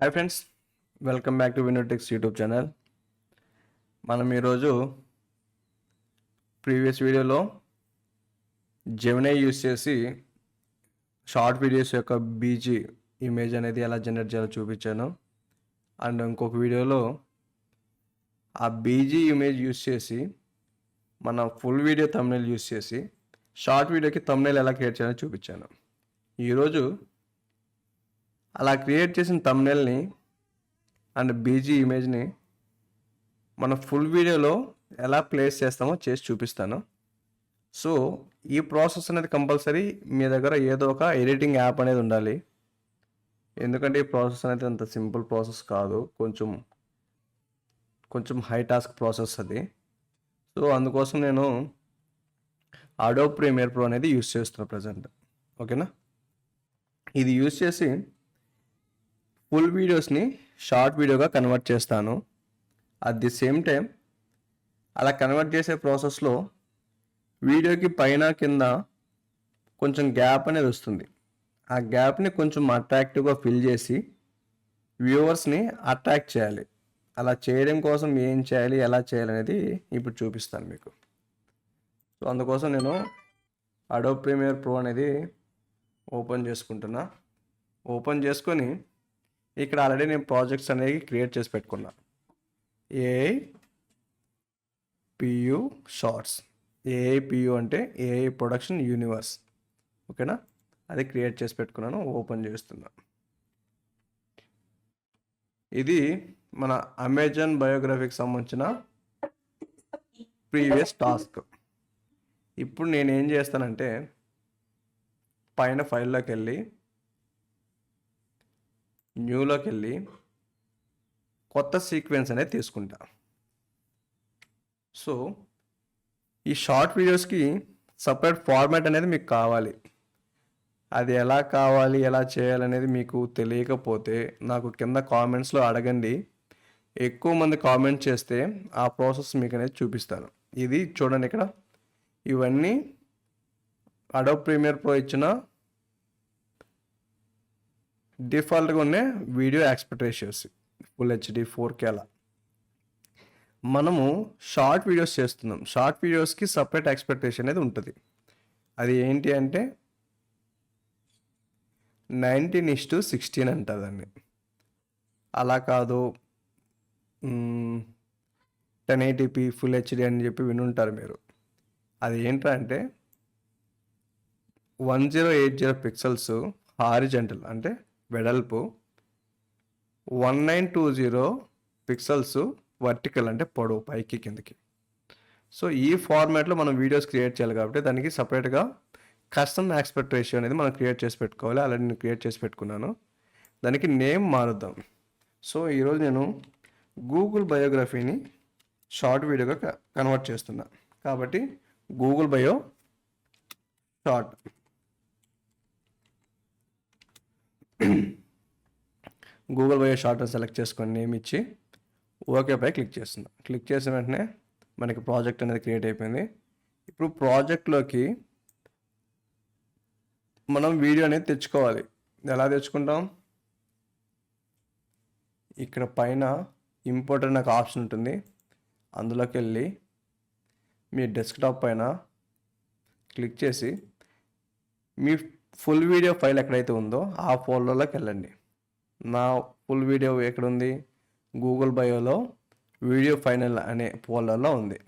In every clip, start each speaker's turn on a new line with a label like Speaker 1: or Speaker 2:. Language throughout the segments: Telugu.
Speaker 1: Hi friends, welcome back to Vinotex YouTube channel. మనం ఈరోజు ప్రీవియస్ వీడియోలో జెమినీ యూస్ చేసి షార్ట్ వీడియోస్ యొక్క బీజీ ఇమేజ్ అనేది ఎలా జనరేట్ చేయాలో చూపించాను. అండ్ ఇంకొక వీడియోలో ఆ బీజీ ఇమేజ్ యూస్ చేసి మన ఫుల్ వీడియో థంబ్నెయిల్ యూస్ చేసి షార్ట్ వీడియోకి థంబ్నెయిల్ ఎలా క్రియేట్ చేయాలో చూపించాను. ఈరోజు అలా క్రియేట్ చేసిన థంబ్నెయిల్ని అండ్ బీజీ ఇమేజ్ని మన ఫుల్ వీడియోలో ఎలా ప్లేస్ చేస్తామో చేసి చూపిస్తాను. సో ఈ ప్రాసెస్ అనేది కంపల్సరీ మీ దగ్గర ఏదో ఒక ఎడిటింగ్ యాప్ అనేది ఉండాలి. ఎందుకంటే ఈ ప్రాసెస్ అనేది అంత సింపుల్ ప్రాసెస్ కాదు, కొంచెం హై టాస్క్ ప్రాసెస్ అది. సో అందుకోసం నేను అడోబ్ ప్రీమియర్ ప్రో అనేది యూస్ చేస్తున్నాను ప్రజెంట్. ఓకేనా, ఇది యూస్ చేసి ఫుల్ వీడియోస్ని షార్ట్ వీడియోగా కన్వర్ట్ చేస్తాను. అట్ ది సేమ్ టైం అలా కన్వర్ట్ చేసే ప్రాసెస్లో వీడియోకి పైన కింద కొంచెం గ్యాప్ అనేది వస్తుంది. ఆ గ్యాప్ని కొంచెం అట్రాక్టివ్గా ఫిల్ చేసి వ్యూవర్స్ని అట్రాక్ట్ చేయాలి. అలా చేయడం కోసం ఏం చేయాలి, ఎలా చేయాలి అనేది ఇప్పుడు చూపిస్తాను మీకు. సో అందుకోసం నేను అడోబ్ ప్రీమియర్ ప్రో అనేది ఓపెన్ చేసుకుంటున్నా. ఓపెన్ చేసుకొని ఇక్కడ ఆల్రెడీ నేను ప్రాజెక్ట్స్ అనేవి క్రియేట్ చేసి పెట్టుకున్నా. ఏఐపియు షార్ట్స్, ఏఐపియు అంటే ఏఐ ప్రొడక్షన్ యూనివర్స్. ఓకేనా, అది క్రియేట్ చేసి పెట్టుకున్నాను. ఓపెన్ చేస్తున్నా. ఇది మన అమెజాన్ బయోగ్రఫీకి సంబంధించిన ప్రీవియస్ టాస్క్. ఇప్పుడు నేను ఏం చేస్తానంటే పైన ఫైల్లోకి వెళ్ళి న్యూలోకి వెళ్ళి కొత్త సీక్వెన్స్ అనేది తీసుకుంటా. సో ఈ షార్ట్ వీడియోస్కి సపరేట్ ఫార్మాట్ అనేది మీకు కావాలి. అది ఎలా కావాలి, ఎలా చేయాలనేది మీకు తెలియకపోతే నాకు కింద కామెంట్స్లో అడగండి. ఎక్కువ మంది కామెంట్ చేస్తే ఆ ప్రాసెస్ మీకు అనేది చూపిస్తాను. ఇది చూడండి, ఇక్కడ ఇవన్నీ అడోబ్ ప్రీమియర్ ప్రో ఇచ్చిన డిఫాల్ట్గా ఉన్న video aspect ratios full HD 4K అలా. మనము షార్ట్ వీడియోస్ చేస్తున్నాం. షార్ట్ వీడియోస్కి సపరేట్ ఆస్పెక్ట్ రేషియో అనేది ఉంటుంది. అది ఏంటి అంటే 19:16 అంటుందండి. అలా కాదు 1080p ఫుల్ హెచ్డి అని చెప్పి వినుంటారు మీరు. అది ఏంటంటే 1080 పిక్సెల్స్ హారిజంటల్ అంటే వెడల్పు, 1920 పిక్సెల్స్ వర్టికల్ అంటే పొడవు పైకి కిందకి. సో ఈ ఫార్మాట్లో మనం వీడియోస్ క్రియేట్ చేయాలి కాబట్టి దానికి సపరేట్గా కస్టమ్ ఆస్పెక్ట్ రేషియో అనేది మనం క్రియేట్ చేసి పెట్టుకోవాలి. అలాగే నేను క్రియేట్ చేసి పెట్టుకున్నాను. దానికి నేమ్ మారుద్దాం. సో ఈరోజు నేను గూగుల్ బయోగ్రఫీని షార్ట్ వీడియోగా కన్వర్ట్ చేస్తున్నా కాబట్టి Google bio short Google bio short select చేసుకొని నేమ్ ఇచ్చి ఓకేపై క్లిక్ చేస్తున్నా. క్లిక్ చేసిన వెంటనే మనకి ప్రాజెక్ట్ అనేది క్రియేట్ అయిపోయింది. ఇప్పుడు ప్రాజెక్ట్లోకి మనం వీడియో అనేది తెచ్చుకోవాలి. ఎలా తెచ్చుకుంటాం? ఇక్కడ పైన ఇంపోర్ట్ అనే ఒక ఆప్షన్ ఉంటుంది. అందులోకి వెళ్ళి మీ డెస్క్టాప్ పైన క్లిక్ చేసి మీ ఫుల్ వీడియో ఫైల్ ఎక్కడైతే ఉందో ఆ ఫోల్డర్లోకి వెళ్ళండి. నా ఫుల్ వీడియో ఎక్కడుంది? గూగుల్ బయోలో వీడియో ఫైనల్ అనే ఫోల్డర్లో ఉంది.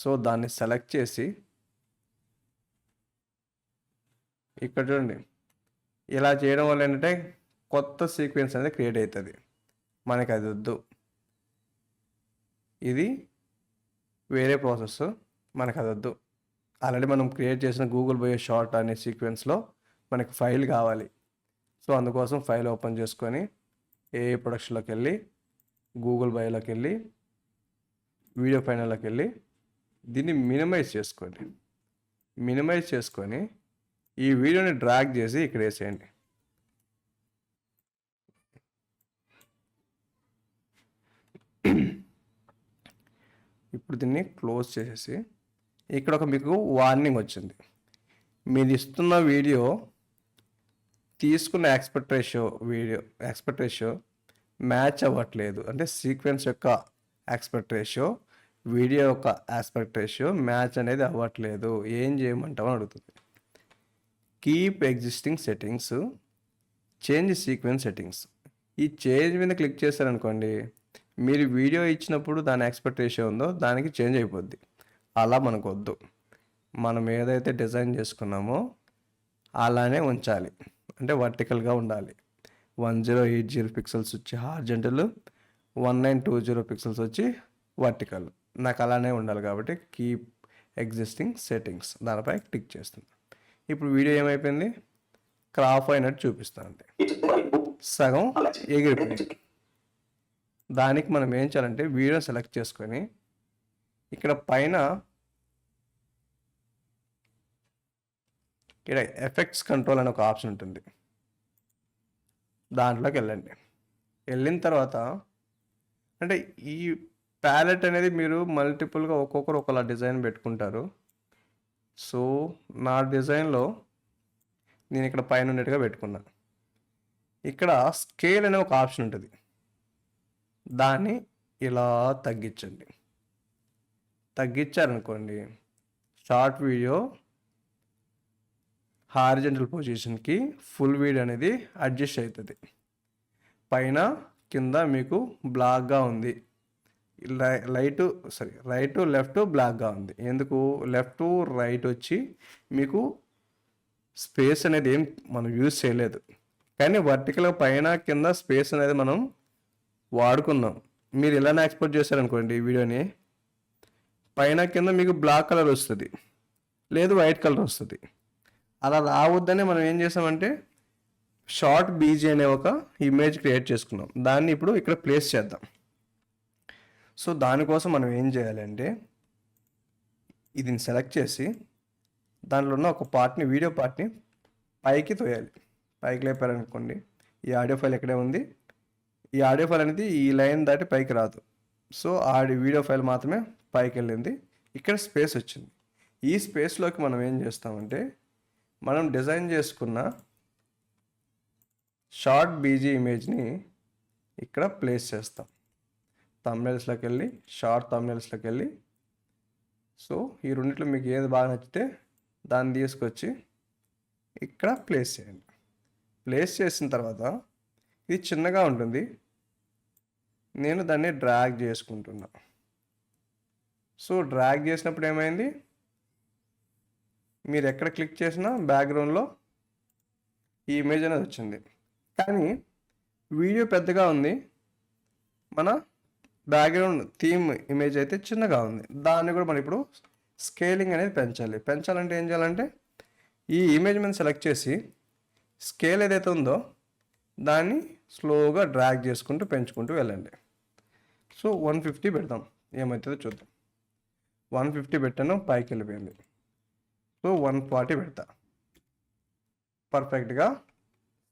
Speaker 1: సో దాన్ని సెలెక్ట్ చేసి ఇక్కడ చూడండి. ఇలా చేయడం వల్ల ఏంటంటే కొత్త సీక్వెన్స్ అనేది క్రియేట్ అవుతుంది. మనకి అది వద్దు, ఇది వేరే ప్రాసెస్, మనకు అది వద్దు. ఆల్రెడీ మనం క్రియేట్ చేసిన గూగుల్ బయో షార్ట్ అనే సీక్వెన్స్లో మనకి ఫైల్ కావాలి. సో అందుకోసం ఫైల్ ఓపెన్ చేసుకొని ఏఐ ప్రొడక్షన్లోకి వెళ్ళి గూగుల్ బయోలోకి వెళ్ళి వీడియో ఫైనల్లోకి వెళ్ళి దీన్ని మినిమైజ్ చేసుకోండి. మినిమైజ్ చేసుకొని ఈ వీడియోని డ్రాగ్ చేసి ఇక్కడ వేసేయండి. ఇప్పుడు దీన్ని క్లోజ్ చేసేసి ఇక్కడ ఒక మీకు వార్నింగ్ వచ్చింది. మీరు ఇస్తున్న వీడియో తీసుకున్న ఆస్పెక్ట్ రేషియో మ్యాచ్ అవ్వట్లేదు, అంటే సీక్వెన్స్ యొక్క ఆస్పెక్ట్ రేషియో, వీడియో యొక్క ఆస్పెక్ట్ రేషియో మ్యాచ్ అనేది అవ్వట్లేదు, ఏం చేయమంటావు అని అడుగుతుంది. Keep existing settings, change sequence settings. ఈ చేంజ్ మీద క్లిక్ చేశారనుకోండి, మీరు వీడియో ఇచ్చినప్పుడు దాని ఆస్పెక్ట్ రేషియో ఉందో దానికి చేంజ్ అయిపోద్ది. అలా మనకు వద్దు, మనం ఏదైతే డిజైన్ చేసుకున్నామో అలానే ఉంచాలి, అంటే వర్టికల్గా ఉండాలి. 1080 పిక్సెల్స్ వచ్చి హార్జెంటల్, 1920 పిక్సెల్స్ వచ్చి వర్టికల్. నాకు అలానే ఉండాలి కాబట్టి కీప్ ఎగ్జిస్టింగ్ సెట్టింగ్స్ దానిపై క్లిక్ చేస్తుంది. ఇప్పుడు వీడియో ఏమైపోయింది, క్రాప్ అయినట్టు చూపిస్తుంది, సగం ఎగిరిపోయింది. దానికి మనం ఏం చేయాలంటే వీడియో సెలెక్ట్ చేసుకొని ఇక్కడ పైన ఇక్కడ ఎఫెక్ట్స్ కంట్రోల్ అనే ఒక ఆప్షన్ ఉంటుంది, దాంట్లోకి వెళ్ళండి. వెళ్ళిన తర్వాత అంటే ఈ ప్యాలెట్ అనేది మీరు మల్టిపుల్గా ఒక్కొక్కరు ఒకలా డిజైన్ పెట్టుకుంటారు. సో నా డిజైన్లో నేను ఇక్కడ పైన ఉన్నట్టుగా పెట్టుకున్నా. ఇక్కడ స్కేల్ అనే ఒక ఆప్షన్ ఉంటుంది, దాన్ని ఇలా తగ్గించండి. తగ్గించారనుకోండి, షార్ట్ వీడియో హారిజంటల్ పొజిషన్కి ఫుల్ వీడియో అనేది అడ్జస్ట్ అవుతుంది. పైన కింద మీకు బ్లాక్గా ఉంది, రైట్ లెఫ్ట్ బ్లాక్గా ఉంది. ఎందుకు లెఫ్ట్ రైట్ వచ్చి మీకు స్పేస్ అనేది ఏం మనం యూజ్ చేయలేదు, కానీ వర్టికల్గా పైన కింద స్పేస్ అనేది మనం వాడుకున్నాం. మీరు ఇలానే ఎక్స్పోర్ట్ చేశారనుకోండి ఈ వీడియోని, పైన కింద మీకు బ్లాక్ కలర్ వస్తుంది, లేదు వైట్ కలర్ వస్తుంది. అలా రావద్దని మనం ఏం చేసామంటే షార్ట్ బీజీ అనే ఒక ఇమేజ్ క్రియేట్ చేసుకున్నాం, దాన్ని ఇప్పుడు ఇక్కడ ప్లేస్ చేద్దాం. సో దానికోసం మనం ఏం చేయాలంటే ఇది సెలెక్ట్ చేసి దాంట్లో ఉన్న ఒక పార్ట్ని, వీడియో పార్ట్ని పైకి తోయాలి. పైకి లేపారనుకోండి, ఈ ఆడియో ఫైల్ ఎక్కడే ఉంది, ఈ ఆడియో ఫైల్ అనేది ఈ లైన్ దాటి పైకి రాదు. సో వీడియో ఫైల్ మాత్రమే పైకి వెళ్ళింది, ఇక్కడ స్పేస్ వచ్చింది. ఈ స్పేస్లోకి మనం ఏం చేస్తామంటే మనం డిజైన్ చేసుకున్న షార్ట్ బీజీ ఇమేజ్ని ఇక్కడ ప్లేస్ చేస్తాం. థంబ్నెయిల్స్లోకి వెళ్ళి, షార్ట్ థంబ్నెయిల్స్లోకి వెళ్ళి, సో ఈ రెండిట్లో మీకు ఏది బాగా నచ్చితే దాన్ని తీసుకొచ్చి ఇక్కడ ప్లేస్ చేయండి. ప్లేస్ చేసిన తర్వాత ఇది చిన్నగా ఉంటుంది, నేను దాన్ని డ్రాగ్ చేసుకుంటున్నా. సో డ్రాగ్ చేసినప్పుడు ఏమైంది, మీరు ఎక్కడ క్లిక్ చేసినా బ్యాక్గ్రౌండ్లో ఈ ఇమేజ్ అనేది వచ్చింది. కానీ వీడియో పెద్దగా ఉంది, మన బ్యాక్గ్రౌండ్ థీమ్ ఇమేజ్ అయితే చిన్నగా ఉంది. దాన్ని కూడా మనం ఇప్పుడు స్కేలింగ్ అనేది పెంచాలంటే ఏం చేయాలంటే ఈ ఇమేజ్ మీద సెలెక్ట్ చేసి స్కేల్ ఏదైతే ఉందో దాన్ని స్లోగా డ్రాగ్ చేసుకుంటూ పెంచుకుంటూ వెళ్ళండి. సో 150 పెడతాం, ఏమవుతుందో చూద్దాం. 150 పెట్టాను, పైకి వెళ్ళిపోయింది. సో 140 పెడతా, పర్ఫెక్ట్గా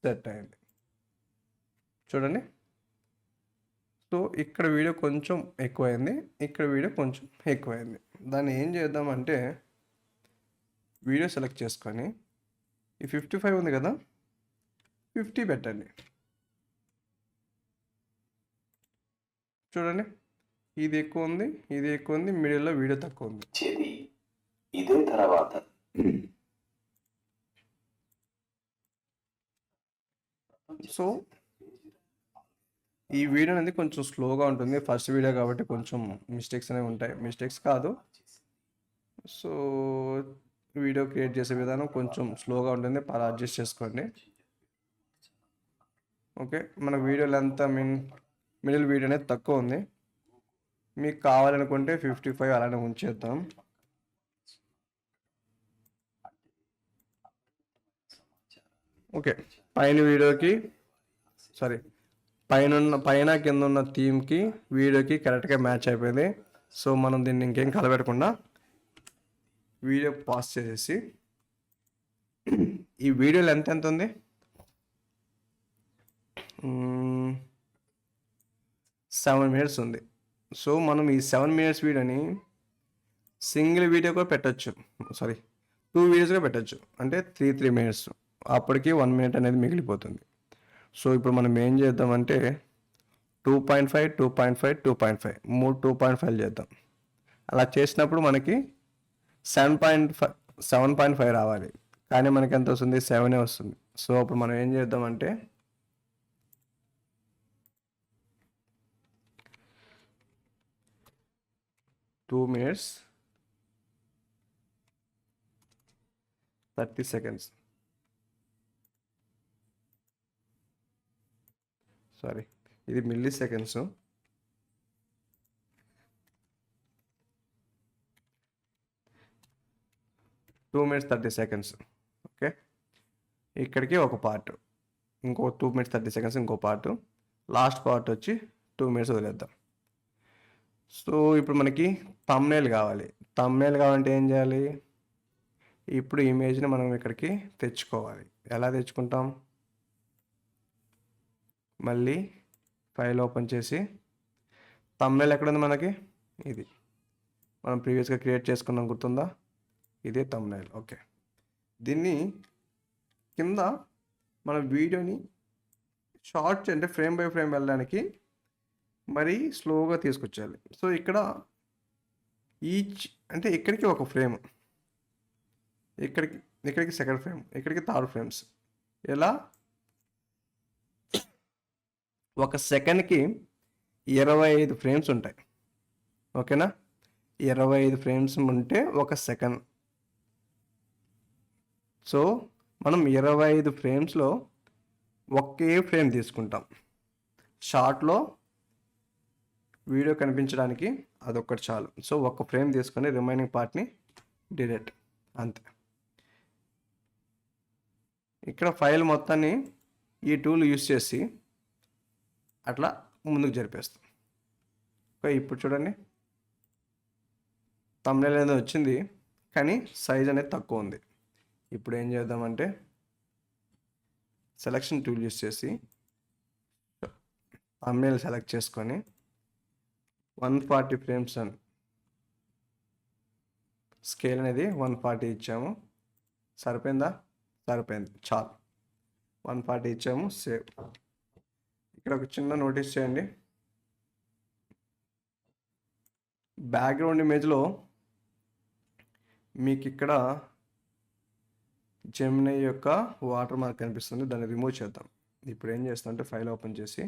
Speaker 1: సెట్ అయింది. చూడండి. సో ఇక్కడ వీడియో కొంచెం ఎక్కువైంది, ఇక్కడ వీడియో కొంచెం ఎక్కువైంది. దాన్ని ఏం చేద్దామంటే వీడియో సెలెక్ట్ చేసుకొని ఈ 55 ఉంది కదా, 50 పెట్టండి. చూడండి, ఇది ఎక్కువ ఉంది, ఇది ఎక్కువ ఉంది, మిడిల్లో వీడియో తక్కువ ఉంది. ఇదే తర్వాత సో ఈ వీడియో అనేది కొంచెం స్లోగా ఉంటుంది, ఫస్ట్ వీడియో కాబట్టి కొంచెం మిస్టేక్స్ అనేవి ఉంటాయి. మిస్టేక్స్ కాదు, సో వీడియో క్రియేట్ చేసే విధానం కొంచెం స్లోగా ఉంటుంది, అడ్జస్ట్ చేసుకోండి. ఓకే, మన వీడియో లెంత్ మిడిల్ వీడియో అనేది తక్కువ ఉంది, మీకు కావాలనుకుంటే 55 అలానే ఉంచేద్దాం. ఓకే, పైన కింద ఉన్న థీమ్కి వీడియోకి కరెక్ట్గా మ్యాచ్ అయిపోయింది. సో మనం దీన్ని ఇంకేం కలబెట్టకుండా వీడియో పాస్ చేసేసి, ఈ వీడియో లెంత్ ఎంత ఉంది, 7 మినిట్స్ ఉంది. సో మనం ఈ 7 మినిట్స్ వీడియోని సింగిల్ వీడియో కూడా పెట్టచ్చు, 2 వీడియోస్గా పెట్టచ్చు, అంటే 3 మినిట్స్. అప్పటికి 1 మినిట్ అనేది మిగిలిపోతుంది. సో ఇప్పుడు మనం ఏం చేద్దామంటే 2.5 2.5 2.5 మూడు 2.5 చేద్దాం. అలా చేసినప్పుడు మనకి 7.5 రావాలి, కానీ మనకి ఎంత వస్తుంది? 7 వస్తుంది. సో అప్పుడు మనం ఏం చేద్దామంటే టూ మినిట్స్ 30 seconds, సారీ ఇది milli seconds. 2 minutes 30 seconds. Okay, ఇక్కడికి ఒక పార్ట్, ఇంకో 2 minutes 30 seconds ఇంకో పార్ట్, లాస్ట్ పార్ట్ వచ్చి 2 minutes వదిలేద్దాం. సో ఇప్పుడు మనకి థంబ్నెయిల్ కావాలి. థంబ్నెయిల్ కావాలంటే ఏం చేయాలి? ఇప్పుడు ఇమేజ్ని మనం ఇక్కడికి తెచ్చుకోవాలి. ఎలా తెచ్చుకుంటాం? మళ్ళీ ఫైల్ ఓపెన్ చేసి థంబ్నెయిల్ ఎక్కడుంది మనకి? ఇది మనం ప్రీవియస్గా క్రియేట్ చేసుకున్నాం, గుర్తుందా? ఇదే థంబ్నెయిల్. ఓకే, దీన్ని కింద మన వీడియోని షార్ట్ అంటే ఫ్రేమ్ బై ఫ్రేమ్ వెళ్ళడానికి మరి స్లోగా తీసుకొచ్చాలి. సో ఇక్కడ ఈచ్ అంటే ఇక్కడికి ఒక ఫ్రేమ్, ఇక్కడికి సెకండ్ ఫ్రేమ్, ఇక్కడికి థర్డ్ ఫ్రేమ్స్, ఇలా ఒక సెకండ్కి 25 ఫ్రేమ్స్ ఉంటాయి. ఓకేనా? 25 ఫ్రేమ్స్ ఉంటే ఒక సెకండ్. సో మనం 25 ఫ్రేమ్స్లో ఒకే ఫ్రేమ్ తీసుకుంటాం. షార్ట్లో వీడియో కనిపించడానికి అదొక్కటి చాలు. సో ఒక్క ఫ్రేమ్ తీసుకొని రిమైనింగ్ పార్ట్ని డిలీట్, అంతే. ఇక్కడ ఫైల్ మొత్తాన్ని ఈ టూల్ యూస్ చేసి అట్లా ముందుకు జరిపేస్తాం. ఓకే, ఇప్పుడు చూడండి, థంబ్నెయిల్ అనేది వచ్చింది, కానీ సైజ్ అనేది తక్కువ ఉంది. ఇప్పుడు ఏం చేద్దామంటే సెలెక్షన్ టూల్ యూస్ చేసి థంబ్నెయిల్ సెలెక్ట్ చేసుకొని 140 ఫ్రేమ్స్ అని స్కేల్ అనేది 140 ఇచ్చాము. సరిపోయిందా? సరిపోయింది, చాలు. 140 ఇచ్చాము, సేవ్. ఇక్కడ ఒక చిన్న నోటీస్ చేయండి, బ్యాక్గ్రౌండ్ ఇమేజ్లో మీకు ఇక్కడ జెమినీ యొక్క వాటర్ మార్క్ కనిపిస్తుంది, దాన్ని రిమూవ్ చేద్దాం. ఇప్పుడు ఏం చేస్తాం అంటే ఫైల్ ఓపెన్ చేసి,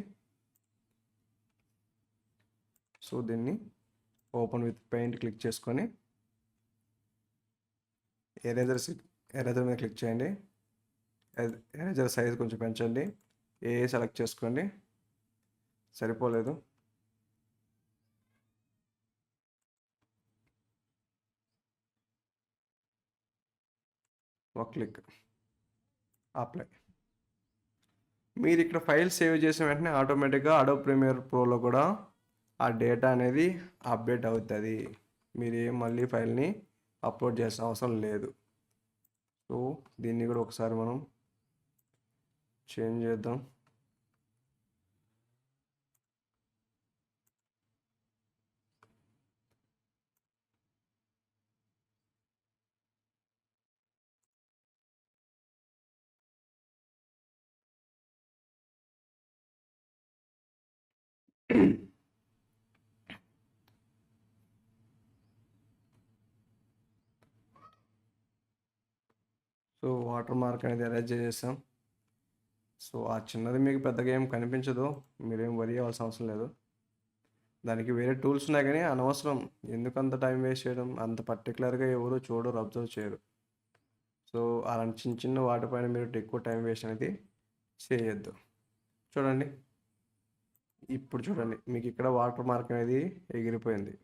Speaker 1: సో దీన్ని ఓపెన్ విత్ పెయింట్ క్లిక్ చేసుకొని ఎరేజర్ మీద క్లిక్ చేయండి. ఎరేజర్ సైజ్ కొంచెం పెంచండి. సెలెక్ట్ చేసుకోండి, సరిపోలేదు. ఒక క్లిక్, అప్లై. మీరు ఇక్కడ ఫైల్ సేవ్ చేసిన వెంటనే ఆటోమేటిక్గా అడోబ్ ప్రీమియర్ ప్రోలో కూడా ఆ డేటా అనేది అప్డేట్ అవుతుంది. మీరు ఏం మళ్ళీ ఫైల్ని అప్లోడ్ చేసిన అవసరం లేదు. సో దీన్ని కూడా ఒకసారి మనం చేంజ్ చేద్దాం. సో వాటర్ మార్క్ అనేది అరేంజ్ చేసాం. సో ఆ చిన్నది మీకు పెద్దగా ఏం కనిపించదు, మీరేం వరి అవ్వాల్సిన అవసరం లేదు. దానికి వేరే టూల్స్ ఉన్నాయి, కానీ అనవసరం. ఎందుకంత టైం వేస్ట్ చేయడం? అంత పర్టికులర్గా ఎవరు చూడరు, అబ్జర్వ్ చేయరు. సో అలాంటి చిన్న చిన్న వాటిపైన మీరు ఎక్కువ టైం వేస్ట్ అనేది చేయొద్దు. చూడండి, ఇప్పుడు చూడండి, మీకు ఇక్కడ వాటర్ మార్క్ అనేది ఎగిరిపోయింది.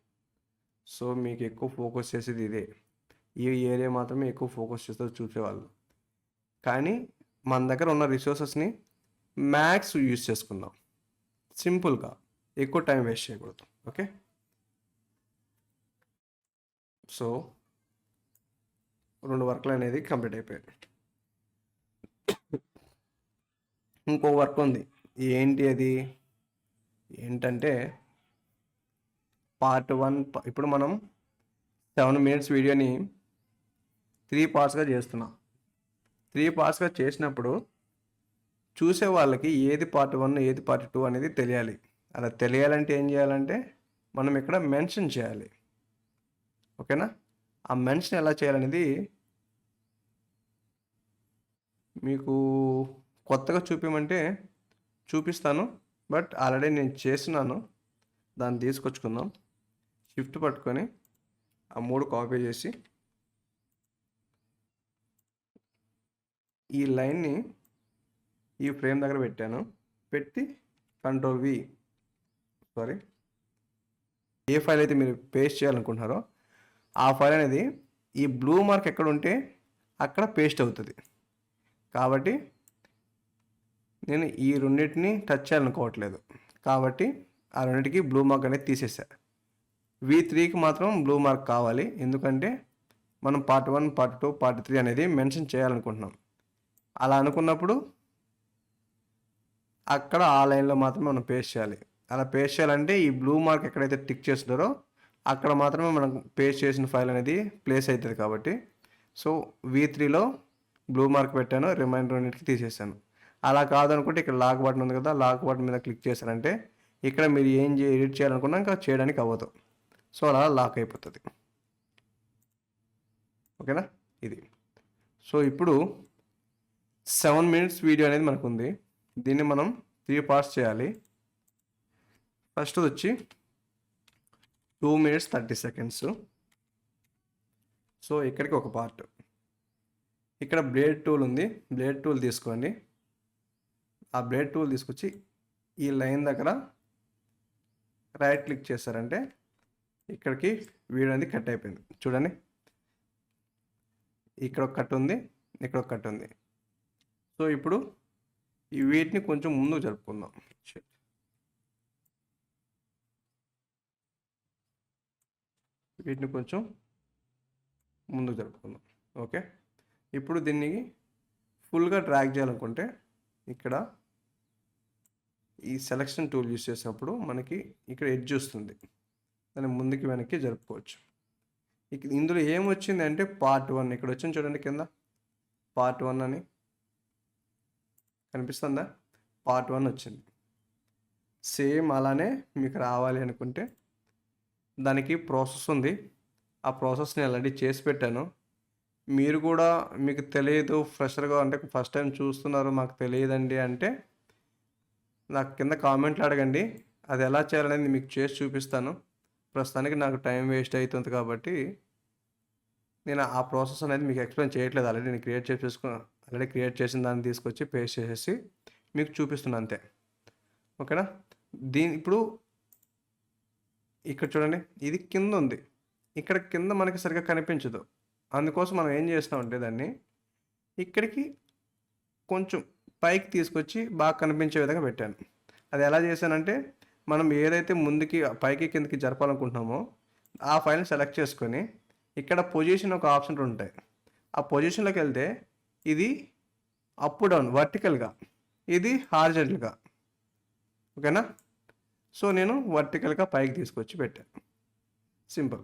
Speaker 1: సో మీకు ఎక్కువ ఫోకస్ చేసేది ఇదే, ఈ ఏరియా మాత్రమే ఎక్కువ ఫోకస్ చేస్తారు చూసేవాళ్ళు. కానీ మన దగ్గర ఉన్న రిసోర్సెస్ని మ్యాక్స్ యూజ్ చేసుకుందాం, సింపుల్గా, ఎక్కువ టైం వేస్ట్ చేయకూడదు. ఓకే, సో 2 వర్క్లు అనేది కంప్లీట్ అయిపోయాయి. ఇంకో వర్క్ ఉంది. ఏంటి అది? ఏంటంటే పార్ట్ 1. ఇప్పుడు మనం 7 minutes వీడియోని 3 partsగా చేస్తున్నాం. 3 partsగా చేసినప్పుడు చూసే వాళ్ళకి ఏది పార్ట్ 1 ఏది పార్ట్ 2 అనేది తెలియాలి. అలా తెలియాలంటే ఏం చేయాలంటే మనం ఇక్కడ మెన్షన్ చేయాలి. ఓకేనా? ఆ మెన్షన్ ఎలా చేయాలనేది మీకు కొత్తగా చూపించమంటే చూపిస్తాను, బట్ ఆల్రెడీ నేను చేస్తున్నాను. దాన్ని తీసుకొచ్చుకుందాం. షిఫ్ట్ పట్టుకొని ఆ 3 కాపీ చేసి ఈ లైన్ని ఈ ఫ్రేమ్ దగ్గర పెట్టాను. పెట్టి కంట్రోల్ వి, సారీ, ఏ ఫైల్ అయితే మీరు పేస్ట్ చేయాలనుకుంటున్నారో ఆ ఫైల్ అనేది ఈ బ్లూ మార్క్ ఎక్కడ ఉంటే అక్కడ పేస్ట్ అవుతుంది. కాబట్టి నేను ఈ రెండింటిని టచ్ చేయాలనుకోవట్లేదు, కాబట్టి ఆ రెండింటికి బ్లూ మార్క్ అనేది తీసేసా. V3కి మాత్రం బ్లూ మార్క్ కావాలి, ఎందుకంటే మనం పార్ట్ 1, పార్ట్ 2, పార్ట్ 3 అనేది మెన్షన్ చేయాలనుకుంటున్నాం. అలా అనుకున్నప్పుడు అక్కడ ఆ లైన్లో మాత్రమే మనం పేస్ట్ చేయాలి. అలా పేస్ట్ చేయాలంటే ఈ బ్లూ మార్క్ ఎక్కడైతే టిక్ చేస్తున్నారో అక్కడ మాత్రమే మనం పేస్ట్ చేసిన ఫైల్ అనేది ప్లేస్ అవుతుంది. కాబట్టి సో V3లో బ్లూ మార్క్ పెట్టాను, రిమైండర్ రెండింటికి తీసేసాను. అలా కాదనుకుంటే ఇక్కడ లాక్ బటన్ ఉంది కదా, లాక్ బటన్ మీద క్లిక్ చేశారంటే ఇక్కడ మీరు ఏం ఎడిట్ చేయాలనుకున్నా ఇంకా చేయడానికి అవ్వదు. సో అలా లాక్ అయిపోతుంది. ఓకేనా? ఇది. సో ఇప్పుడు 7 minutes వీడియో అనేది మనకు ఉంది. దీన్ని మనం 3 parts చేయాలి. ఫస్ట్ వచ్చి 2 minutes 30 seconds. సో ఇక్కడికి ఒక పార్ట్. ఇక్కడ బ్లేడ్ టూల్ ఉంది, బ్లేడ్ టూల్ తీసుకోండి. ఆ బ్లేడ్ టూల్ తీసుకొచ్చి ఈ లైన్ దగ్గర రైట్ క్లిక్ చేశారంటే ఇక్కడికి వీడియో అనేది కట్ అయిపోయింది. చూడండి, ఇక్కడ ఒక కట్ ఉంది, ఇక్కడ ఒక కట్ ఉంది. సో ఇప్పుడు ఈ వీటిని కొంచెం ముందుకు జరుపుకుందాం. వీటిని కొంచెం ముందుకు జరుపుకుందాం. ఓకే, ఇప్పుడు దీన్ని ఫుల్గా డ్రాగ్ చేయాలనుకుంటే ఇక్కడ ఈ సెలక్షన్ టూల్ యూస్ చేసినప్పుడు మనకి ఇక్కడ ఎడ్జ్ వస్తుంది, దాన్ని ముందుకి వెనక్కి జరుపుకోవచ్చు. ఇందులో ఏమొచ్చింది అంటే పార్ట్ 1 ఇక్కడ వచ్చింది చూడండి, కింద పార్ట్ 1 అని కనిపిస్తుందా? పార్ట్ 1 వచ్చింది. సేమ్ అలానే మీకు రావాలి అనుకుంటే దానికి ప్రాసెస్ ఉంది. ఆ ప్రాసెస్ని ఆల్రెడీ చేసి పెట్టాను. మీరు కూడా మీకు తెలియదు, ఫ్రెషర్గా అంటే ఫస్ట్ టైం చూస్తున్నారు, మాకు తెలియదండి అంటే నాకు కింద కామెంట్లు అడగండి. అది ఎలా చేయాలనేది మీకు చేసి చూపిస్తాను. ప్రస్తుతానికి నాకు టైం వేస్ట్ అవుతుంది కాబట్టి నేను ఆ ప్రాసెస్ అనేది మీకు ఎక్స్ప్లెయిన్ చేయట్లేదు. ఆల్రెడీ నేను క్రియేట్ చేసిన దాన్ని తీసుకొచ్చి పేస్ట్ చేసేసి మీకు చూపిస్తున్నాను అంతే. ఓకేనా? ఇప్పుడు ఇక్కడ చూడండి, ఇది కింద ఉంది, ఇక్కడ కింద మనకి సరిగ్గా కనిపించదు. అందుకోసం మనం ఏం చేస్తామంటే దాన్ని ఇక్కడికి కొంచెం పైకి తీసుకొచ్చి బాగా కనిపించే విధంగా పెట్టాను. అది ఎలా చేశానంటే మనం ఏదైతే ముందుకి పైకి కిందకి జరపాలనుకుంటున్నామో ఆ ఫైల్ని సెలెక్ట్ చేసుకొని ఇక్కడ పొజిషన్ ఒక ఆప్షన్ ఉంటాయి. ఆ పొజిషన్లోకి వెళ్తే ఇది అప్ డౌన్ వర్టికల్గా, ఇది హారిజంటల్గా. ఓకేనా? సో నేను వర్టికల్గా పైకి తీసుకొచ్చి పెట్టాను. సింపుల్.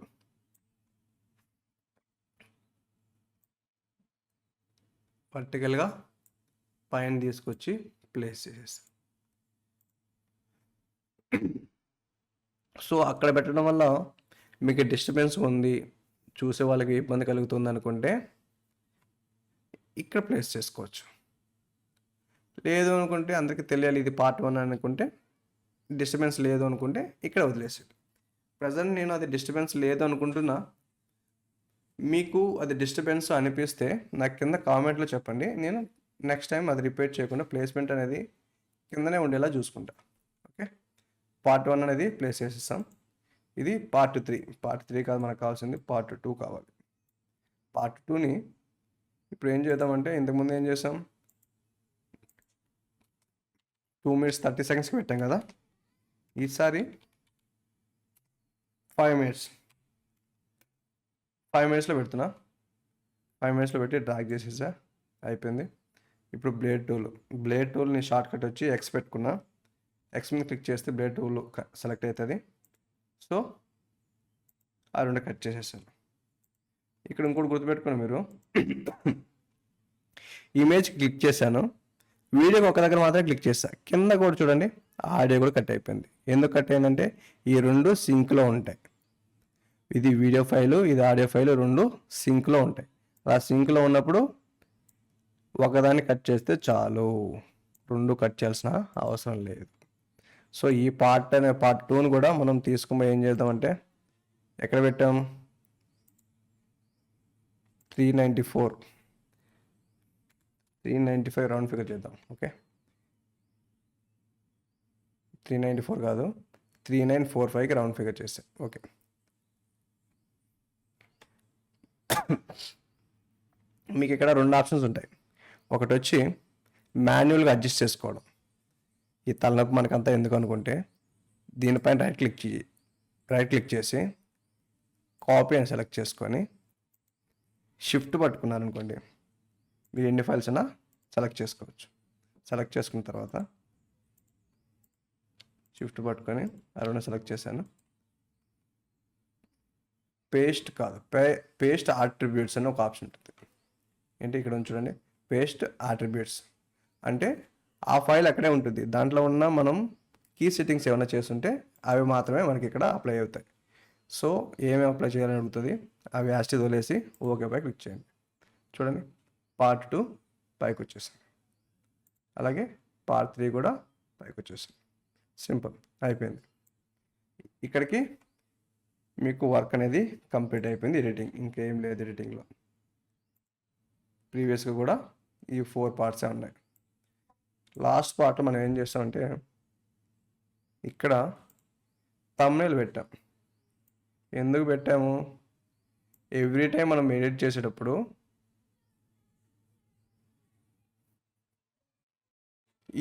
Speaker 1: వర్టికల్గా పైన తీసుకొచ్చి ప్లేస్ చేసేస్తాను. సో అక్కడ పెట్టడం వల్ల మీకు డిస్టర్బెన్స్ ఉంది, చూసే వాళ్ళకి ఇబ్బంది కలుగుతుంది అనుకుంటే ఇక్కడ ప్లేస్ చేసుకోవచ్చు. లేదు అనుకుంటే అందరికీ తెలియాలి ఇది పార్ట్ 1 అనుకుంటే, డిస్టర్బెన్స్ లేదు అనుకుంటే ఇక్కడ వదిలేసాడు. ప్రజెంట్ నేను అది డిస్టర్బెన్స్ లేదు అనుకుంటున్నా. మీకు అది డిస్టర్బెన్స్ అనిపిస్తే నాకు కింద కామెంట్లో చెప్పండి. నేను నెక్స్ట్ టైం అది రిపీట్ చేయకుండా ప్లేస్మెంట్ అనేది కిందనే ఉండేలా చూసుకుంటా. ఓకే, పార్ట్ 1 అనేది ప్లేస్ చేసేస్తాం. ఇది పార్ట్ 3. పార్ట్ 3 కాదు మనకు కావాల్సింది, పార్ట్ 2 కావాలి. పార్ట్ 2ని ఇప్పుడు ఏం చేద్దామంటే ఇంతకుముందు ఏం చేసాం, 2 minutes 30 secondsకి పెట్టాం కదా, ఈసారి 5 minutesలో పెడుతున్నా. 5 minutesలో పెట్టి డ్రాగ్ చేసేసా, అయిపోయింది. ఇప్పుడు బ్లేడ్ టూల్ని షార్ట్ కట్ వచ్చి ఎక్స్ పెట్టుకున్నా. ఎక్స్ మీద క్లిక్ చేస్తే బ్లేడ్ టూల్ సెలెక్ట్ అవుతుంది. సో ఆ 2 కట్ చేసేసాను. ఇక్కడ ఇంకోటి గుర్తుపెట్టుకోండి, మీరు ఇమేజ్ క్లిక్ చేశాను, వీడియోకి ఒక దగ్గర మాత్రమే క్లిక్ చేస్తాను. కింద కూడా చూడండి, ఆడియో కూడా కట్ అయిపోయింది. ఎందుకు కట్ అయిందంటే ఈ రెండు సింక్లో ఉంటాయి. ఇది వీడియో ఫైలు, ఇది ఆడియో ఫైలు, రెండు సింక్లో ఉంటాయి. అలా సింక్లో ఉన్నప్పుడు ఒకదాన్ని కట్ చేస్తే చాలు, రెండు కట్ చేయాల్సిన అవసరం లేదు. సో ఈ పార్ట్ 2ని కూడా మనం తీసుకుని ఏం చేద్దామంటే ఎక్కడ పెట్టాం, 395 రౌండ్ ఫిగర్ చేద్దాం. ఓకే, 394 కాదు, 3945కి రౌండ్ ఫిగర్ చేస్తాం. ఓకే, మీకు ఇక్కడ రెండు ఆప్షన్స్ ఉంటాయి. ఒకటి వచ్చి మాన్యువల్గా అడ్జస్ట్ చేసుకోవడం. ఈ తలనొప్పి మనకంతా ఎందుకు అనుకుంటే దీనిపైన రైట్ క్లిక్ చేసి కాపీ అని సెలెక్ట్ చేసుకొని షిఫ్ట్ పట్టుకున్నారనుకోండి, మీరు ఎన్ని ఫైల్స్ అయినా సెలెక్ట్ చేసుకోవచ్చు. సెలెక్ట్ చేసుకున్న తర్వాత షిఫ్ట్ పట్టుకొని అలా సెలెక్ట్ చేశాను. పేస్ట్ కాదు, పేస్ట్ ఆట్రిబ్యూట్స్ అని ఒక ఆప్షన్ ఉంటుంది. ఏంటి ఇక్కడ చూడండి, పేస్ట్ ఆట్రిబ్యూట్స్ అంటే ఆ ఫైల్ అక్కడే ఉంటుంది. దాంట్లో ఉన్న మనం కీ సెట్టింగ్స్ ఏమైనా చేస్తుంటే అవి మాత్రమే మనకి ఇక్కడ అప్లై అవుతాయి. సో ఏమేమి అప్లై చేయాలని అడుగుతుంది, అవి యాస్టి వదిలేసి ఓకే పై క్లిక్ చేయండి. చూడండి, పార్ట్ 2 పైకి వచ్చేసాయి, అలాగే పార్ట్ 3 కూడా పైకి వచ్చేసాయి. సింపుల్, అయిపోయింది. ఇక్కడికి మీకు వర్క్ అనేది కంప్లీట్ అయిపోయింది. ఎడిటింగ్ ఇంకేం లేదు ఎడిటింగ్లో. ప్రీవియస్గా కూడా ఈ 4 పార్ట్సే ఉన్నాయి. లాస్ట్ పార్ట్ మనం ఏం చేస్తామంటే ఇక్కడ థంబ్నెయిల్ పెట్టాం. ఎందుకు పెట్టాము, ఎవ్రీ టైం మనం ఎడిట్ చేసేటప్పుడు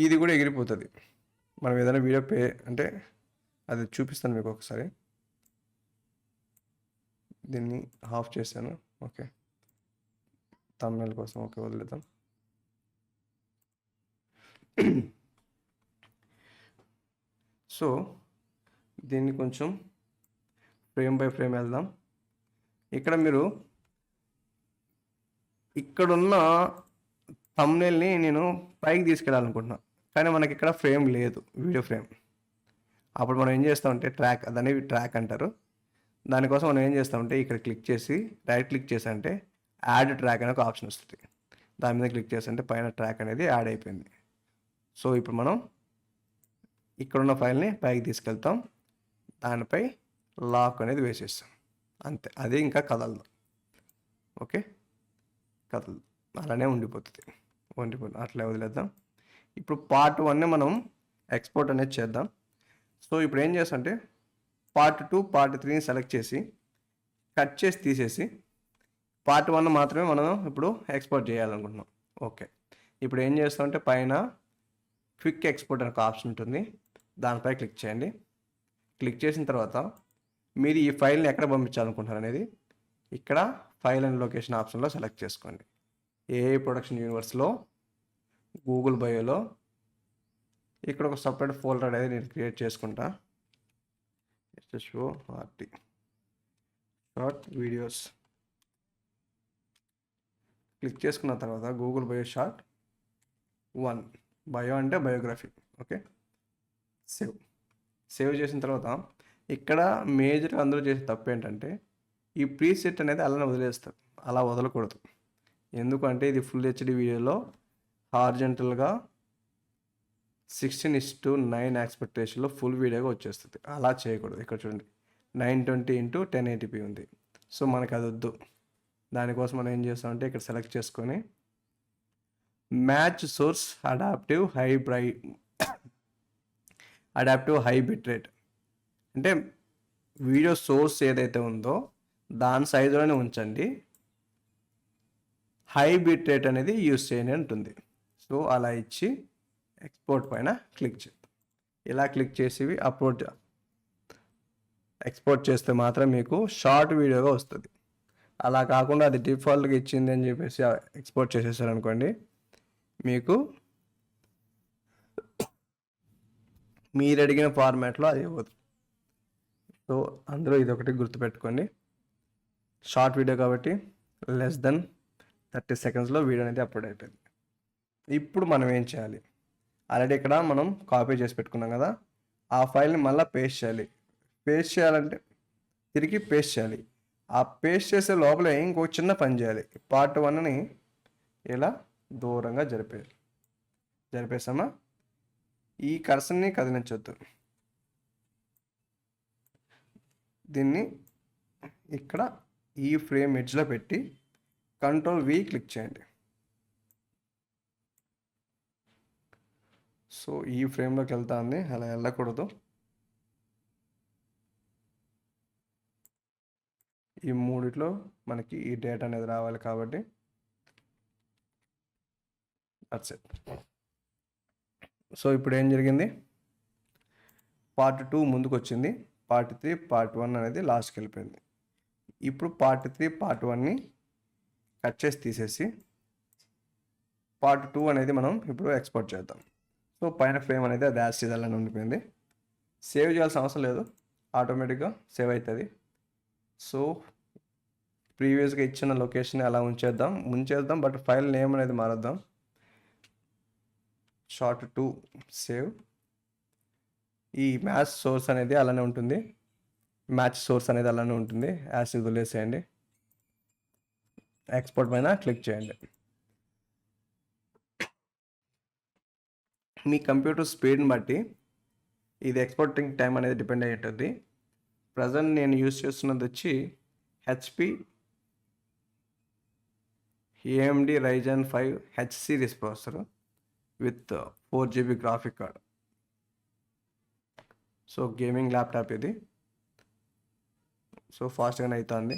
Speaker 1: ఇది కూడా ఎగిరిపోతుంది. మనం ఏదైనా వీడియో అంటే అది చూపిస్తాను మీకు ఒకసారి. దీన్ని ఆఫ్ చేశాను. ఓకే, థంబ్నెయిల్ కోసం ఓకే వదిలేద్దాం. సో దీన్ని కొంచెం ఫ్రేమ్ బై ఫ్రేమ్ వెళ్దాం. ఇక్కడ మీరు ఇక్కడున్న థంబ్నెయిల్ని నేను పైకి తీసుకెళ్ళాలనుకుంటున్నాను, కానీ మనకి ఇక్కడ ఫ్రేమ్ లేదు, వీడియో ఫ్రేమ్. అప్పుడు మనం ఏం చేస్తామంటే దాన్ని ట్రాక్ అంటారు. దానికోసం మనం ఏం చేస్తామంటే ఇక్కడ క్లిక్ చేసి రైట్ క్లిక్ చేసి అంటే యాడ్ ట్రాక్ అనే ఒక ఆప్షన్ వస్తుంది. దాని మీద క్లిక్ చేసి అంటే పైన ట్రాక్ అనేది యాడ్ అయిపోయింది. సో ఇప్పుడు మనం ఇక్కడున్న ఫైల్ని పైకి తీసుకెళ్తాం, దానిపై లాక్ అనేది వేసేస్తాం, అంతే. అది ఇంకా కదలదు. ఓకే, కదలదు, అలానే ఉండిపోతుంది. అట్లా వదిలేద్దాం. ఇప్పుడు పార్ట్ 1ని మనం ఎక్స్పోర్ట్ అనేది చేద్దాం. సో ఇప్పుడు ఏం చేస్తామంటే పార్ట్ 2, పార్ట్ 3ని సెలెక్ట్ చేసి కట్ చేసి తీసేసి పార్ట్ 1 మాత్రమే మనం ఇప్పుడు ఎక్స్పోర్ట్ చేయాలనుకుంటున్నాం. ఓకే, ఇప్పుడు ఏం చేస్తామంటే పైన క్విక్ ఎక్స్పోర్ట్ అనే ఒక ఆప్షన్ ఉంటుంది, దానిపై క్లిక్ చేయండి. క్లిక్ చేసిన తర్వాత మీరు ఈ ఫైల్ని ఎక్కడ పంపించాలనుకుంటారు అనేది ఇక్కడ ఫైల్ అండ్ లొకేషన్ ఆప్షన్లో సెలెక్ట్ చేసుకోండి. ఏఐ ప్రొడక్షన్ యూనివర్స్లో గూగుల్ బయోలో ఇక్కడ ఒక సపరేట్ ఫోల్డర్ అనేది నేను క్రియేట్ చేసుకుంటా. SHORT షార్ట్ వీడియోస్ క్లిక్ చేసుకున్న తర్వాత గూగుల్ బయో షార్ట్ 1, బయో అంటే బయోగ్రఫీ. ఓకే, సేవ్ చేసిన తర్వాత ఇక్కడ మేజర్గా అందరూ చేసే తప్పు ఏంటంటే ఈ ప్రీసెట్ అనేది అలానే వదిలేస్తారు. అలా వదలకూడదు. ఎందుకంటే ఇది ఫుల్ హెచ్డి వీడియోలో హార్జెంటల్గా 16:9 ఎక్స్పెక్టేషన్లో ఫుల్ వీడియోగా వచ్చేస్తుంది. అలా చేయకూడదు. ఇక్కడ చూడండి 920x1080p ఉంది. సో మనకి అది వద్దు. దానికోసం మనం ఏం చేస్తామంటే ఇక్కడ సెలెక్ట్ చేసుకొని match source adaptive high bit rate అంటే వీడియో సోర్స్ ఏదైతే ఉందో దాని సైజులోనే ఉంచండి, హై బిట్ రేట్ అనేది యూస్ చేయండి ఉంటుంది. సో అలా ఇచ్చి ఎక్స్పోర్ట్ పైన క్లిక్ చేద్దాం. ఇలా క్లిక్ చేసి ఎక్స్పోర్ట్ చేస్తే మాత్రం మీకు షార్ట్ వీడియోగా వస్తుంది. అలా కాకుండా అది డిఫాల్ట్గా ఇచ్చింది అని చెప్పేసి ఎక్స్పోర్ట్ చేసేసారనుకోండి, మీకు మీరు అడిగిన ఫార్మాట్లో అది ఇవ్వదు. సో అందులో ఇది ఒకటి గుర్తుపెట్టుకోండి, షార్ట్ వీడియో కాబట్టి లెస్ దెన్ 30 సెకండ్స్లో వీడియో అనేది అప్లోడ్ అయిపోయింది. ఇప్పుడు మనం ఏం చేయాలి, ఆల్రెడీ ఇక్కడ మనం కాపీ చేసి పెట్టుకున్నాం కదా, ఆ ఫైల్ని మళ్ళీ పేస్ట్ చేయాలి. పేస్ట్ చేయాలంటే తిరిగి పేస్ట్ చేయాలి. ఆ పేస్ట్ చేసే లోపల ఇంకో చిన్న పని చేయాలి. పార్ట్ 1ని ఇలా దూరంగా జరిపేసామా, ఈ కర్సర్ని కదిలించొద్దు. దీన్ని ఇక్కడ ఈ ఫ్రేమ్ ఎడ్జ్లో పెట్టి Ctrl+V క్లిక్ చేయండి. సో ఈ ఫ్రేమ్లోకి వెళ్తాంది, అలా వెళ్ళకూడదు. ఈ మూడిట్లో మనకి ఈ డేటా అనేది రావాలి కాబట్టి దట్స్ ఇట్. సో ఇప్పుడు ఏం జరిగింది, పార్ట్ 2 ముందుకు వచ్చింది, పార్ట్ 3 పార్ట్ 1 అనేది లాస్ట్కి వెళ్ళిపోయింది. ఇప్పుడు పార్ట్ 3 పార్ట్ 1ని కట్ చేసి తీసేసి పార్ట్ 2 అనేది మనం ఇప్పుడు ఎక్స్పోర్ట్ చేద్దాం. సో పైన ఫ్రేమ్ అనేది అది యాజ్ ఇట్ అలానే ఉండిపోయింది. సేవ్ చేయాల్సిన అవసరం లేదు, ఆటోమేటిక్గా సేవ్ అవుతుంది. సో ప్రీవియస్గా ఇచ్చిన లొకేషన్ అలా ఉంచేద్దాం, బట్ ఫైల్ నేమ్ అనేది మారుద్దాం. Short to save. ఈ మ్యాచ్ సోర్స్ అనేది అలానే ఉంటుంది, యాజ్ ఇది వదిలేసేయండి. ఎక్స్పోర్ట్ పైన క్లిక్ చేయండి. మీ కంప్యూటర్ స్పీడ్ని బట్టి ఇది ఎక్స్పోర్టింగ్ టైం అనేది డిపెండ్ అయ్యి ఉంటుంది. ప్రజెంట్ నేను యూజ్ చేస్తున్నది వచ్చి HP AMD Ryzen 5 H series processor with 4GB graphic card. So gaming laptop ఇది. సో ఫాస్ట్గానే అవుతుంది.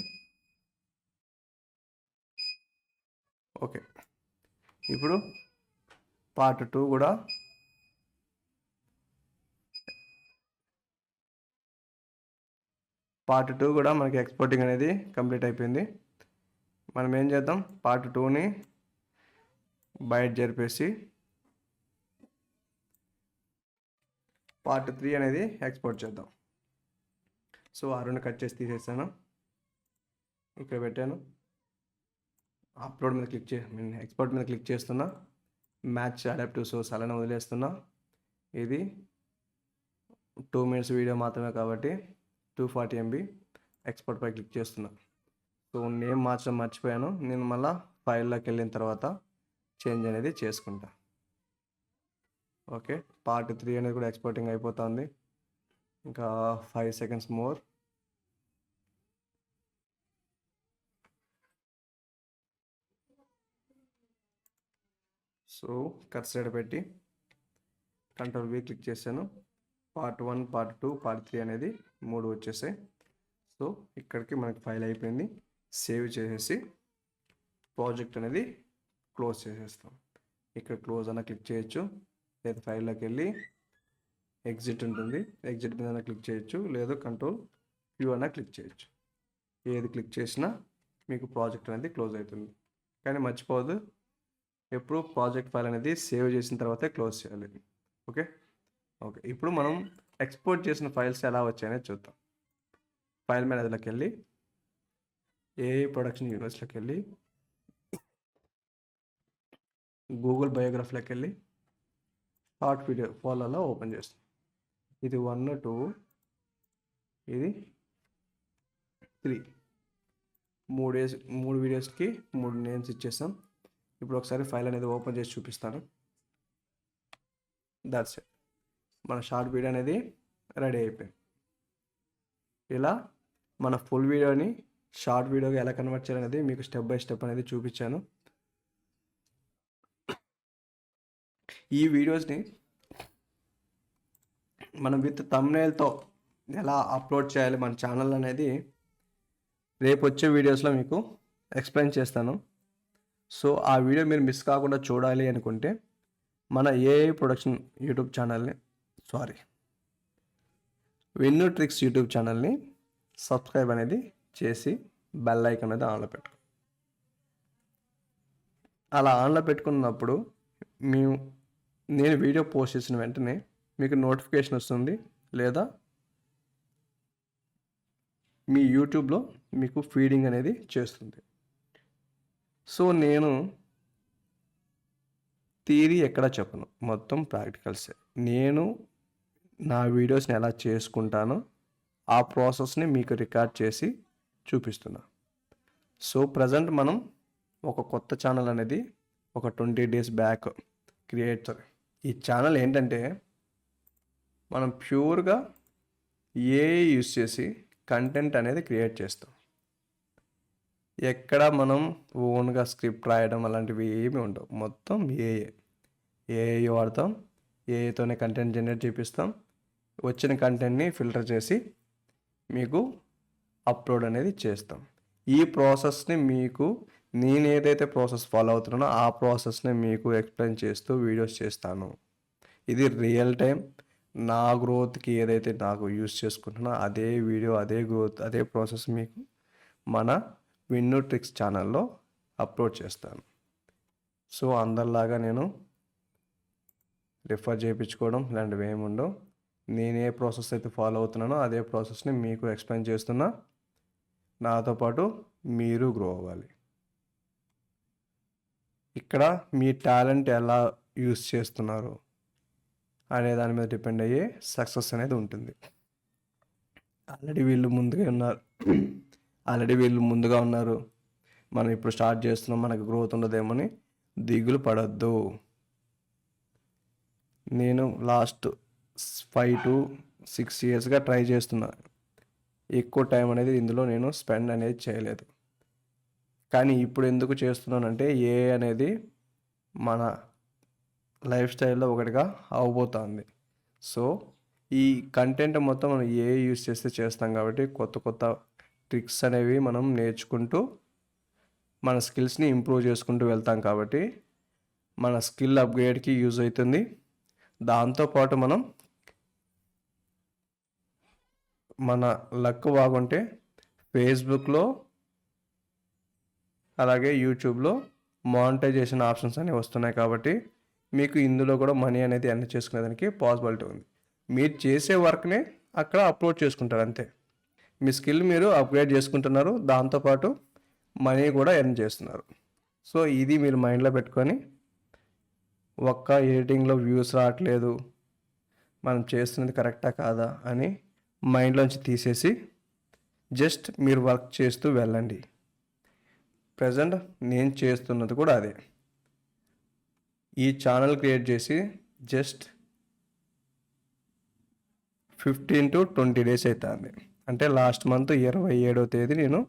Speaker 1: ఓకే, ఇప్పుడు పార్ట్ 2 కూడా మనకి ఎక్స్పోర్టింగ్ అనేది కంప్లీట్ అయిపోయింది. మనం ఏం చేద్దాం, పార్ట్ 2ని బయట జరిపేసి పార్ట్ 3 అనేది ఎక్స్పోర్ట్ చేద్దాం. సో ఆ రెండు కట్ చేసి తీసేసాను, ఇక్కడ పెట్టాను. అప్లోడ్ మీద క్లిక్ ఎక్స్పోర్ట్ మీద క్లిక్ చేస్తున్నా. మ్యాచ్ అడాప్టివ్ సోర్స్ అలానే వదిలేస్తున్నా. ఇది 2 minutes వీడియో మాత్రమే కాబట్టి 240 MB. ఎక్స్పోర్ట్ పై క్లిక్ చేస్తున్నా. సో నేమ్ మార్చడం మర్చిపోయాను, నేను మళ్ళీ ఫైల్లోకి వెళ్ళిన తర్వాత చేంజ్ అనేది చేసుకుంటా. ఓకే, పార్ట్ 3 అనేది కూడా ఎక్స్పోర్టింగ్ అయిపోతుంది. ఇంకా 5 seconds మోర్. సో కర్సర్ పెట్టి Ctrl+V క్లిక్ చేశాను. పార్ట్ 1 పార్ట్ 2 పార్ట్ 3 అనేది 3 వచ్చేసాయి. సో ఇక్కడికి మనకి ఫైల్ అయిపోయింది. సేవ్ చేసేసి ప్రాజెక్ట్ అనేది క్లోజ్ చేసేస్తాం. ఇక్కడ క్లోజ్ అన్న క్లిక్ చేయొచ్చు, లేదా ఫైల్లోకి వెళ్ళి ఎగ్జిట్ ఉంటుంది, ఎగ్జిట్ మీద క్లిక్ చేయొచ్చు, లేదా Ctrl+Q అన్న క్లిక్ చేయొచ్చు. ఏది క్లిక్ చేసినా మీకు ప్రాజెక్ట్ అనేది క్లోజ్ అవుతుంది. కానీ మర్చిపోవద్దు, ఎప్పుడు ప్రాజెక్ట్ ఫైల్ అనేది సేవ్ చేసిన తర్వాతే క్లోజ్ చేయాలి. ఓకే, ఇప్పుడు మనం ఎక్స్పోర్ట్ చేసిన ఫైల్స్ ఎలా వచ్చాయనేది చూద్దాం. ఫైల్ మేనేజర్లోకి వెళ్ళి AI ప్రొడక్షన్ యూనివర్స్లోకి వెళ్ళి గూగుల్ బయోగ్రఫీలోకి వెళ్ళి షార్ట్ వీడియో ఫోల్డర్లో ఓపెన్ చేస్తాం. ఇది 1 2 ఇది 3 3 వీడియోస్కి 3 నేమ్స్ ఇచ్చేసాం. ఇప్పుడు ఒకసారి ఫైల్ అనేది ఓపెన్ చేసి చూపిస్తాను. దట్స్ ఇట్, మన షార్ట్ వీడియో అనేది రెడీ అయిపోయింది. ఇలా మన ఫుల్ వీడియోని షార్ట్ వీడియోగా ఎలా కన్వర్ట్ చేయాలనేది మీకు స్టెప్ బై స్టెప్ అనేది చూపించాను. ఈ వీడియోస్ని మనం విత్ థంబ్నెయిల్తో ఎలా అప్లోడ్ చేయాలి మన ఛానల్ అనేది రేపు వచ్చే వీడియోస్లో మీకు ఎక్స్ప్లెయిన్ చేస్తాను. సో ఆ వీడియో మీరు మిస్ కాకుండా చూడాలి అనుకుంటే మన AI ప్రొడక్షన్ యూట్యూబ్ ఛానల్ని వెన్యూ ట్రిక్స్ యూట్యూబ్ ఛానల్ని సబ్స్క్రైబ్ అనేది చేసి బెల్ ఐకాన్ అనేది ఆన్లో పెట్టుకో. అలా ఆన్లో పెట్టుకున్నప్పుడు నేను వీడియో పోస్ట్ చేసిన వెంటనే మీకు నోటిఫికేషన్ వస్తుంది, లేదా మీ యూట్యూబ్లో మీకు ఫీడింగ్ అనేది చేస్తుంది. సో నేను థియరీ ఎక్కడ చెప్పను, మొత్తం ప్రాక్టికల్సే. నేను నా వీడియోస్ని ఎలా చేసుకుంటానో ఆ ప్రాసెస్ని మీకు రికార్డ్ చేసి చూపిస్తున్నా. సో ప్రజెంట్ మనం ఒక కొత్త ఛానల్ అనేది ఒక 20 days బ్యాక్ క్రియేట్. ఈ ఛానల్ ఏంటంటే మనం ప్యూర్గా ఏఐ యూస్ చేసి కంటెంట్ అనేది క్రియేట్ చేస్తాం. ఎక్కడ మనం ఓన్గా స్క్రిప్ట్ రాయడం అలాంటివి ఏమీ ఉండవు. మొత్తం ఏఐ వాడతాం. ఏఐతోనే కంటెంట్ జనరేట్ చేపిస్తాం. వచ్చిన కంటెంట్ని ఫిల్టర్ చేసి మీకు అప్లోడ్ అనేది చేస్తాం. ఈ ప్రాసెస్ని మీకు నేను ఏదైతే ప్రాసెస్ ఫాలో అవుతున్నానో ఆ ప్రాసెస్ని మీకు ఎక్స్ప్లెయిన్ చేస్తూ వీడియోస్ చేస్తాను. ఇది రియల్ టైం నా గ్రోత్కి ఏదైతే నాకు యూస్ చేసుకుంటున్నా అదే వీడియో, అదే గ్రోత్, అదే ప్రాసెస్ మీకు మన విన్ను ట్రిక్స్ ఛానల్లో అప్లోడ్ చేస్తాను. సో అందరిలాగా నేను రిఫర్ చేయించుకోవడం ఇలాంటివి ఏమి ఉండవు. నేను ఏ ప్రాసెస్ అయితే ఫాలో అవుతున్నానో అదే ప్రాసెస్ని మీకు ఎక్స్ప్లెయిన్ చేస్తున్నా. నాతో పాటు మీరు గ్రో అవ్వాలి. ఇక్కడ మీ టాలెంట్ ఎలా యూస్ చేస్తున్నారు అనే దాని మీద డిపెండ్ అయ్యే సక్సెస్ అనేది ఉంటుంది. ఆల్రెడీ వీళ్ళు ముందుగా ఉన్నారు, మనం ఇప్పుడు స్టార్ట్ చేస్తున్నాం, మనకు గ్రోత్ ఉండదేమని దిగులు పడద్దు. నేను లాస్ట్ 5 to 6 yearsగా ట్రై చేస్తున్నా. ఎక్కువ టైం అనేది ఇందులో నేను స్పెండ్ అనేది చేయలేదు. కానీ ఇప్పుడు ఎందుకు చేస్తున్నానంటే ఏఐ అనేది మన లైఫ్ స్టైల్లో ఒకటిగా అవబోతుంది. సో ఈ కంటెంట్ మొత్తం మనం ఏఐ యూస్ చేస్తే చేస్తాం కాబట్టి కొత్త కొత్త ట్రిక్స్ అనేవి మనం నేర్చుకుంటూ మన స్కిల్స్ని ఇంప్రూవ్ చేసుకుంటూ వెళ్తాం కాబట్టి మన స్కిల్ అప్గ్రేడ్కి యూజ్ అవుతుంది. దాంతోపాటు మన లక్ బాగుంటే ఫేస్బుక్లో అలాగే యూట్యూబ్లో మానిటైజేషన్ ఆప్షన్స్ అనేవి వస్తున్నాయి కాబట్టి మీకు ఇందులో కూడా మనీ అనేది ఎర్న్ చేసుకునేదానికి పాసిబిలిటీ ఉంది. మీరు చేసే వర్క్ని అక్కడ అప్లోడ్ చేసుకుంటారు అంతే. మీ స్కిల్ మీరు అప్గ్రేడ్ చేసుకుంటున్నారు, దాంతోపాటు మనీ కూడా ఎర్న్ చేస్తున్నారు. సో ఇది మీరు మైండ్లో పెట్టుకొని ఒక్క ఎడిటింగ్లో వ్యూస్ రావట్లేదు, మనం చేస్తున్నది కరెక్టా కాదా అని మైండ్లోంచి తీసేసి జస్ట్ మీరు వర్క్ చేస్తూ వెళ్ళండి. ప్రజెంట్ నేను చేస్తున్నది కూడా అదే. ఈ ఛానల్ క్రియేట్ చేసి జస్ట్ 15 to 20 days అవుతుంది. అంటే లాస్ట్ మంత్ 27వ తేదీ నేను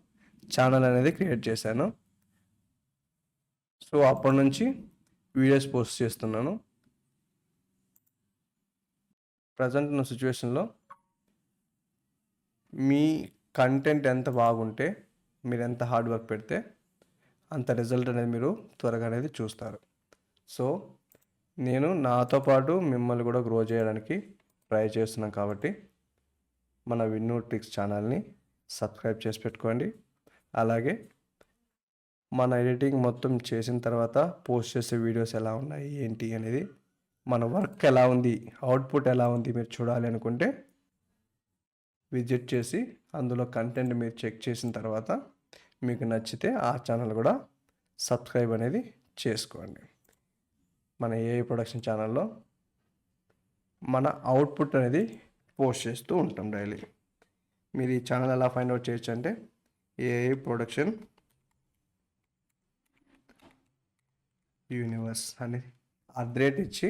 Speaker 1: ఛానల్ అనేది క్రియేట్ చేశాను. సో అప్పటి నుంచి వీడియోస్ పోస్ట్ చేస్తున్నాను. ప్రజెంట్ ఉన్న సిచ్యువేషన్లో మీ కంటెంట్ ఎంత బాగుంటే, మీరు ఎంత హార్డ్ వర్క్ పెడితే అంత రిజల్ట్ అనేది మీరు త్వరగా అనేది చూస్తారు. సో నేను నాతో పాటు మిమ్మల్ని కూడా గ్రో చేయడానికి ట్రై చేస్తున్నాను కాబట్టి మన విన్ను ట్రిక్స్ ఛానల్ని సబ్స్క్రైబ్ చేసి పెట్టుకోండి. అలాగే మన ఎడిటింగ్ మొత్తం చేసిన తర్వాత పోస్ట్ చేసే వీడియోస్ ఎలా ఉన్నాయి ఏంటి అనేది, మన వర్క్ ఎలా ఉంది, అవుట్పుట్ ఎలా ఉంది మీరు చూడాలి అనుకుంటే విజిట్ చేసి అందులో కంటెంట్ మీరు చెక్ చేసిన తర్వాత మీకు నచ్చితే ఆ ఛానల్ కూడా సబ్స్క్రైబ్ అనేది చేసుకోండి. మన ఏఐ ప్రొడక్షన్ ఛానల్లో మన అవుట్పుట్ అనేది పోస్ట్ చేస్తూ ఉంటాం డైలీ. మీరు ఈ ఛానల్ ఎలా ఫైండ్ అవుట్ చేయొచ్చు అంటే ఏఐ ప్రొడక్షన్ యూనివర్స్ అని అడ్రేట్ ఇచ్చి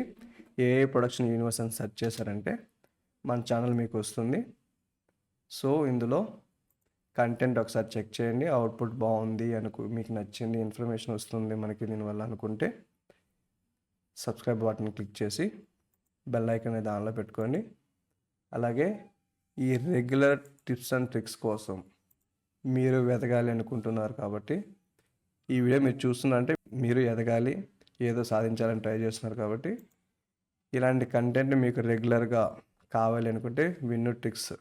Speaker 1: ఏఐ ప్రొడక్షన్ యూనివర్స్ అని సెర్చ్ చేశారంటే మన ఛానల్ మీకు వస్తుంది. సో ఇందులో కంటెంట్ ఒకసారి చెక్ చేయండి, అవుట్పుట్ బాగుంది మీకు నచ్చింది, ఇన్ఫర్మేషన్ వస్తుంది మనకి దీనివల్ల అనుకుంటే సబ్స్క్రైబ్ బటన్ క్లిక్ చేసి బెల్ ఐకాన్ అనేది ఆన్లో పెట్టుకోండి. అలాగే ఈ రెగ్యులర్ టిప్స్ అండ్ ట్రిక్స్ కోసం మీరు ఎదగాలి అనుకుంటున్నారు కాబట్టి ఈ వీడియో మీరు చూస్తున్నారంటే మీరు ఎదగాలి, ఏదో సాధించాలని ట్రై చేస్తున్నారు కాబట్టి ఇలాంటి కంటెంట్ మీకు రెగ్యులర్గా కావాలి అనుకుంటే విన్ను ట్రిక్స్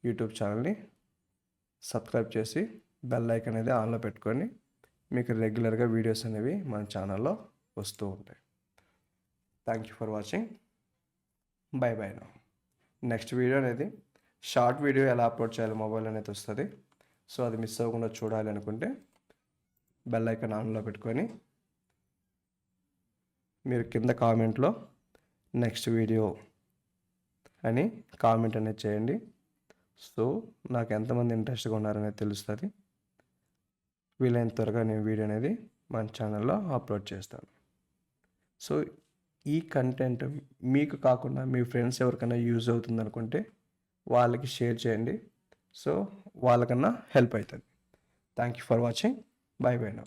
Speaker 1: యూట్యూబ్ ఛానల్ని సబ్స్క్రైబ్ చేసి బెల్ ఐకాన్ అనేది ఆన్లో పెట్టుకొని మీకు రెగ్యులర్గా వీడియోస్ అనేవి మన ఛానల్లో వస్తూ ఉంటాయి. Thank you for watching. By by now. Next video అనేది షార్ట్ వీడియో ఎలా అప్లోడ్ చేయాలి మొబైల్ అనేది వస్తుంది. సో అది మిస్ అవ్వకుండా చూడాలి అనుకుంటే బెల్ ఐకాన్ ఆన్లో పెట్టుకొని మీరు కింద కామెంట్లో నెక్స్ట్ వీడియో అని కామెంట్ అనేది చేయండి. సో నాకు ఎంతమంది ఇంట్రెస్ట్గా ఉన్నారనేది తెలుస్తుంది. వీలైనంత త్వరగా నేను వీడియో అనేది మన ఛానల్లో అప్లోడ్ చేస్తాను. సో ఈ కంటెంట్ మీకు కాకుండా మీ ఫ్రెండ్స్ ఎవరికైనా యూజ్ అవుతుంది అనుకుంటే వాళ్ళకి షేర్ చేయండి. సో వాళ్ళకన్నా హెల్ప్ అవుతుంది. Thank you for watching. By by now.